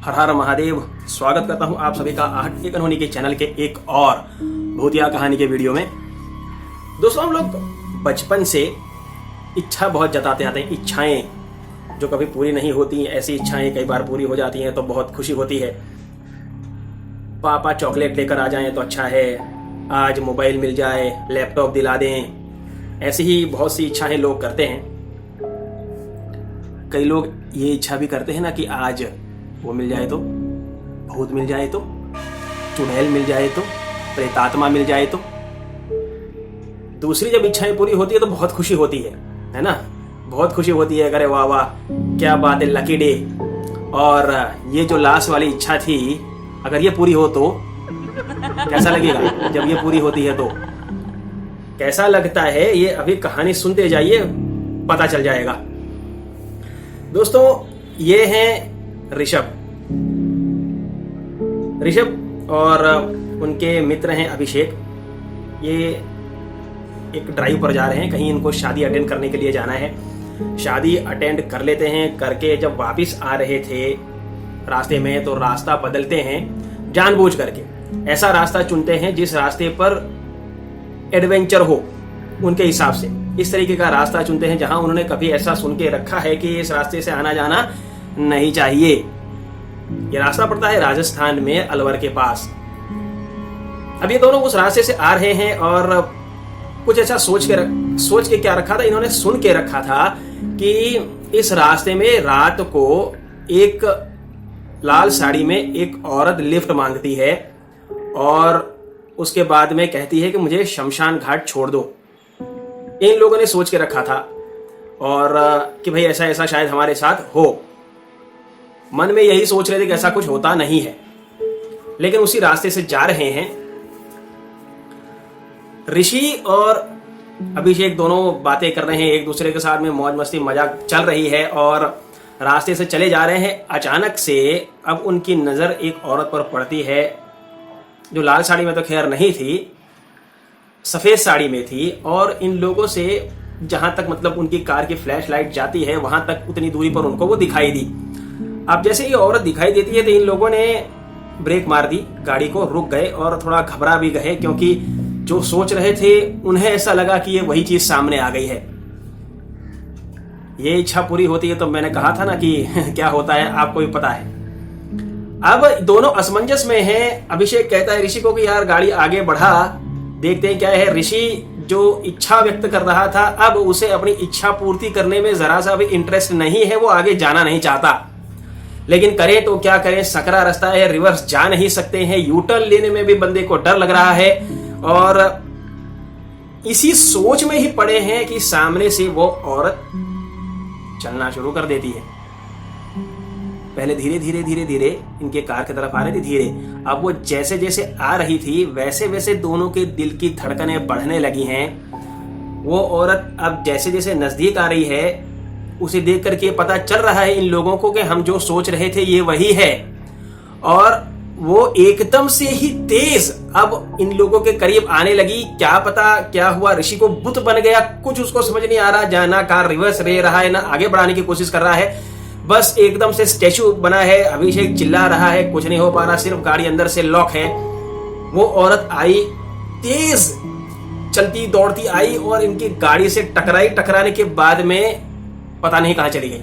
हर हर महादेव। स्वागत करता हूं आप सभी का आहट एक अनहोनी के चैनल के एक और भूतिया कहानी के वीडियो में। दोस्तों, हम लोग बचपन से इच्छा बहुत जताते आते हैं। इच्छाएं जो कभी पूरी नहीं होती, ऐसी इच्छाएं कई बार पूरी हो जाती हैं तो बहुत खुशी होती है। पापा चॉकलेट लेकर आ जाएं तो अच्छा है, आज मोबाइल मिल जाए, लैपटॉप दिला दें। ऐसी ही बहुत सी इच्छाएं लोग करते हैं। कई लोग ये इच्छा भी करते हैं ना कि आज वो मिल जाए तो, भूत मिल जाए तो, चुड़ैल मिल जाए तो, प्रेतात्मा मिल जाए तो। दूसरी जब इच्छाएं पूरी होती है तो बहुत खुशी होती है ना। बहुत खुशी होती है, अरे वाह वाह क्या बात है, लकी डे। और ये जो लास्ट वाली इच्छा थी, अगर ये पूरी हो तो कैसा लगेगा? जब ये पूरी होती है तो कैसा लगता है, ये अभी कहानी सुनते जाइए, पता चल जाएगा। दोस्तों, ये हैं ऋषभ और उनके मित्र हैं अभिषेक। ये एक ड्राइव पर जा रहे हैं, कहीं इनको शादी अटेंड करने के लिए जाना है। शादी अटेंड कर लेते हैं, करके जब वापस आ रहे थे रास्ते में तो रास्ता बदलते हैं जानबूझ करके। ऐसा रास्ता चुनते हैं जिस रास्ते पर एडवेंचर हो उनके हिसाब से। इस तरीके का रास्ता चुनते हैं जहां उन्होंने कभी ऐसा सुन के रखा है कि इस रास्ते से आना जाना नहीं चाहिए। यह रास्ता पड़ता है राजस्थान में अलवर के पास। अब ये दोनों उस रास्ते से आ रहे हैं और कुछ ऐसा सोच के क्या रखा था इन्होंने, सुन के रखा था कि इस रास्ते में रात को एक लाल साड़ी में एक औरत लिफ्ट मांगती है और उसके बाद में कहती है कि मुझे शमशान घाट छोड़ दो। इन लोगों ने सोच के रखा था और कि भाई ऐसा ऐसा शायद हमारे साथ हो। मन में यही सोच रहे थे कि ऐसा कुछ होता नहीं है, लेकिन उसी रास्ते से जा रहे हैं। ऋषि और अभिषेक दोनों बातें कर रहे हैं एक दूसरे के साथ में, मौज मस्ती मजाक चल रही है और रास्ते से चले जा रहे हैं। अचानक से अब उनकी नजर एक औरत पर पड़ती है जो लाल साड़ी में तो खैर नहीं थी, सफेद साड़ी में थी। और इन लोगों से जहां तक मतलब उनकी कार की फ्लैश लाइट जाती है वहां तक उतनी दूरी पर उनको वो दिखाई दी। अब जैसे ये औरत दिखाई देती है तो इन लोगों ने ब्रेक मार दी, गाड़ी को रुक गए और थोड़ा घबरा भी गए, क्योंकि जो सोच रहे थे उन्हें ऐसा लगा कि ये वही चीज सामने आ गई है। ये इच्छा पूरी होती है तो मैंने कहा था ना कि क्या होता है आपको भी पता है। अब दोनों असमंजस में हैं। अभिषेक कहता है ऋषि को कि यार गाड़ी आगे बढ़ा, देखते हैं क्या है। ऋषि जो इच्छा व्यक्त कर रहा था, अब उसे अपनी इच्छा पूर्ति करने में जरा सा भी इंटरेस्ट नहीं है, वो आगे जाना नहीं चाहता। लेकिन करें तो क्या करें, सकरा रास्ता है, रिवर्स जा नहीं सकते हैं, यूटर्न लेने में भी बंदे को डर लग रहा है। और इसी सोच में ही पड़े हैं कि सामने से वो औरत चलना शुरू कर देती है। पहले धीरे धीरे धीरे धीरे इनके कार की तरफ आ रही थी, धीरे। अब वो जैसे जैसे आ रही थी वैसे वैसे दोनों के दिल की धड़कनें बढ़ने लगी हैं। वो औरत अब जैसे जैसे नजदीक आ रही है, उसे देख करके पता चल रहा है इन लोगों को कि हम जो सोच रहे थे ये वही है। और वो एकदम से ही तेज अब इन लोगों के करीब आने लगी। क्या पता क्या हुआ, ऋषि को बुत बन गया, कुछ उसको समझ नहीं आ रहा। जाना कार रिवर्स ले रहा है ना आगे बढ़ाने की कोशिश कर रहा है, बस एकदम से स्टैचू बना है। अभिषेक चिल्ला रहा है, कुछ नहीं हो पा रहा, सिर्फ गाड़ी अंदर से लॉक है। वो औरत आई, तेज चलती दौड़ती आई और इनकी गाड़ी से टकराई। टकराने के बाद में पता नहीं कहां चली गई।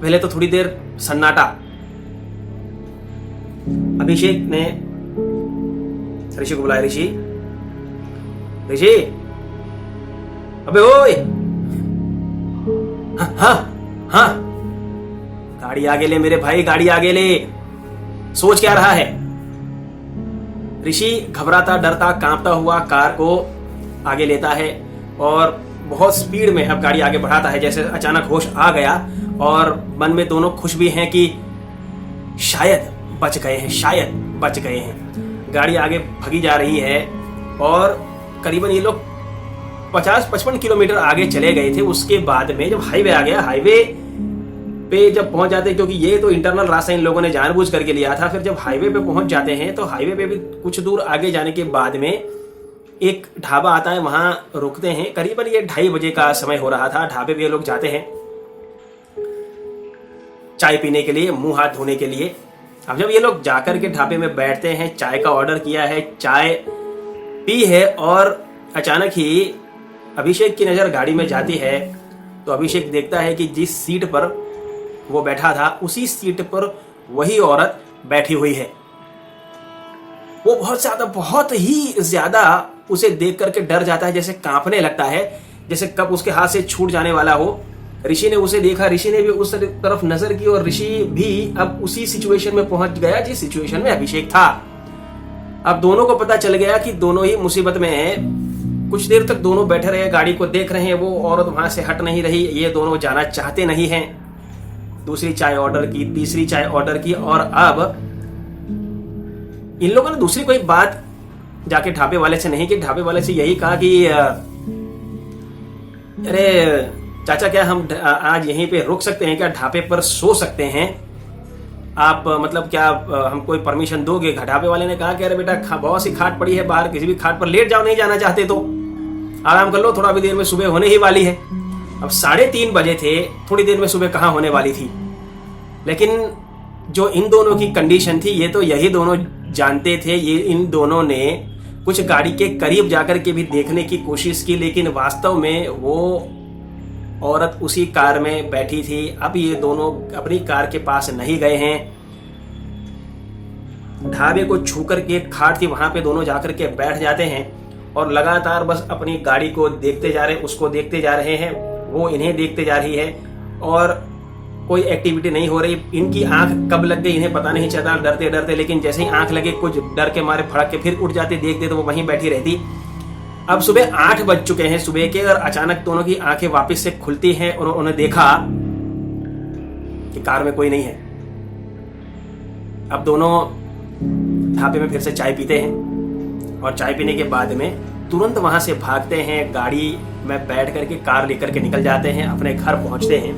पहले तो थोड़ी देर सन्नाटा। अभिषेक ने ऋषि को बुलाया, ऋषि ऋषि अबे ओए, हाँ गाड़ी आगे ले मेरे भाई, गाड़ी आगे ले। सोच क्या रहा है? ऋषि घबराता डरता कांपता हुआ कार को आगे लेता है और बहुत स्पीड में अब गाड़ी आगे बढ़ाता है। जैसे अचानक होश आ गया और मन में दोनों खुश भी हैं कि शायद बच गए हैं, शायद बच गए हैं। गाड़ी आगे भगी जा रही है और करीबन ये लोग 50-55 किलोमीटर आगे चले गए थे। उसके बाद में जब हाईवे आ गया, हाईवे पे जब पहुंच जाते, क्योंकि ये तो इंटरनल रास्ता इन लोगों ने जानबूझ करके लिया था, फिर जब हाईवे पे पहुंच जाते हैं तो हाईवे पे भी कुछ दूर आगे जाने के बाद में एक ढाबा आता है, वहां रुकते हैं। करीबन ये 2:30 बजे का समय हो रहा था। ढाबे पे ये लोग जाते हैं। चाय पीने के लिए, मुंह हाथ धोने के लिए। अब जब ये लोग जाकर के ढाबे में बैठते हैं, चाय का ऑर्डर किया है, चाय पी है और अचानक ही अभिषेक की नज़र गाड़ी में जाती है तो अभिषेक देखता है कि जिस सीट पर वो बैठा था उसी सीट पर वही औरत बैठी हुई है। वो बहुत ही ज्यादा उसे देख करके डर जाता है, जैसे कांपने लगता है, जैसे कब उसके हाथ से छूट जाने वाला हो। ऋषि ने उसे देखा, ऋषि ने भी उस तरफ नजर की और ऋषि भी अब उसी सिचुएशन में पहुंच गया जिस सिचुएशन में अभिषेक था। अब दोनों को पता चल गया कि दोनों ही मुसीबत में हैं। कुछ देर तक दोनों बैठे रहे, गाड़ी को देख रहे हैं, वो औरत वहां से हट नहीं रही, ये दोनों जाना चाहते नहीं हैं। दूसरी चाय ऑर्डर की, तीसरी चाय ऑर्डर की और अब इन लोगों ने दूसरी कोई बात जाके ढाबे वाले से नहीं की, ढाबे वाले से यही कहा कि अरे चाचा, क्या हम आज यहीं पे रुक सकते हैं क्या? ढाबे पर सो सकते हैं आप? मतलब क्या हम कोई परमिशन दोगे? ढाबे वाले ने कहा कि अरे बेटा, बहुत सी खाट पड़ी है बाहर, किसी भी खाट पर लेट जाओ, नहीं जाना चाहते तो आराम कर लो, थोड़ा भी देर में सुबह होने ही वाली है। अब 3:30 बजे थे, थोड़ी देर में सुबह कहाँ होने वाली थी। लेकिन जो इन दोनों की कंडीशन थी ये तो यही दोनों जानते थे। ये इन दोनों ने कुछ गाड़ी के करीब जाकर के भी देखने की कोशिश की, लेकिन वास्तव में वो औरत उसी कार में बैठी थी। अब ये दोनों अपनी कार के पास नहीं गए हैं, ढाबे को छू करके खाट थी वहां पे दोनों जाकर के बैठ जाते हैं और लगातार बस अपनी गाड़ी को देखते जा रहे हैं, उसको देखते जा रहे हैं, वो इन्हें देखते जा रही है और कोई एक्टिविटी नहीं हो रही। इनकी आंख कब लग गई इन्हें पता नहीं चला, डरते डरते, लेकिन जैसे ही आंख लगे कुछ डर के मारे फड़क के फिर उठ जाते, देखते तो वो वहीं बैठी रहती। अब सुबह 8 बज चुके हैं सुबह के और अचानक दोनों की आंखें वापस से खुलती हैं और उन्होंने देखा कि कार में कोई नहीं है। अब दोनों ढाबे में फिर से चाय पीते हैं और चाय पीने के बाद में तुरंत वहां से भागते हैं, गाड़ी में बैठ करके कार लेकर के निकल जाते हैं, अपने घर पहुंचते हैं।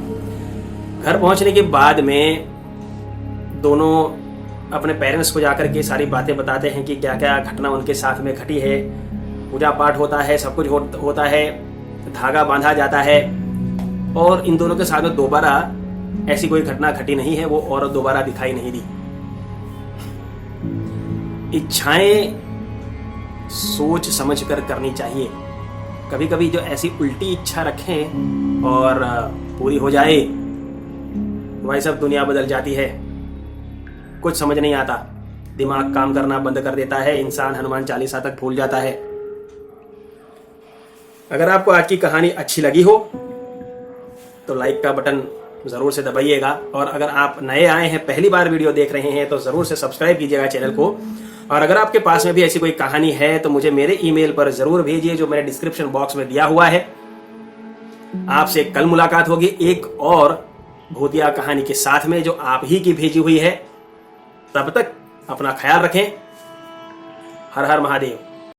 घर पहुंचने के बाद में दोनों अपने पेरेंट्स को जाकर के सारी बातें बताते हैं कि क्या क्या घटना उनके साथ में घटी है। पूजा पाठ होता है, सब कुछ होता है, धागा बांधा जाता है और इन दोनों के साथ में दोबारा ऐसी कोई घटना घटी नहीं है। वो औरत दोबारा दिखाई नहीं दी। इच्छाएं सोच समझ कर करनी चाहिए। कभी कभी जो ऐसी उल्टी इच्छा रखें और पूरी हो जाए, वही सब दुनिया बदल जाती है। कुछ समझ नहीं आता, दिमाग काम करना बंद कर देता है, इंसान हनुमान चालीसा तक भूल जाता है। अगर आपको आज की कहानी अच्छी लगी हो तो लाइक का बटन जरूर से दबाइएगा और अगर आप नए आए हैं, पहली बार वीडियो देख रहे हैं तो जरूर से सब्सक्राइब कीजिएगा चैनल को। और अगर आपके पास में भी ऐसी कोई कहानी है तो मुझे मेरे ईमेल पर जरूर भेजिए जो मैंने डिस्क्रिप्शन बॉक्स में दिया हुआ है। आपसे कल मुलाकात होगी एक और भूतिया कहानी के साथ में जो आप ही की भेजी हुई है। तब तक अपना ख्याल रखें। हर हर महादेव।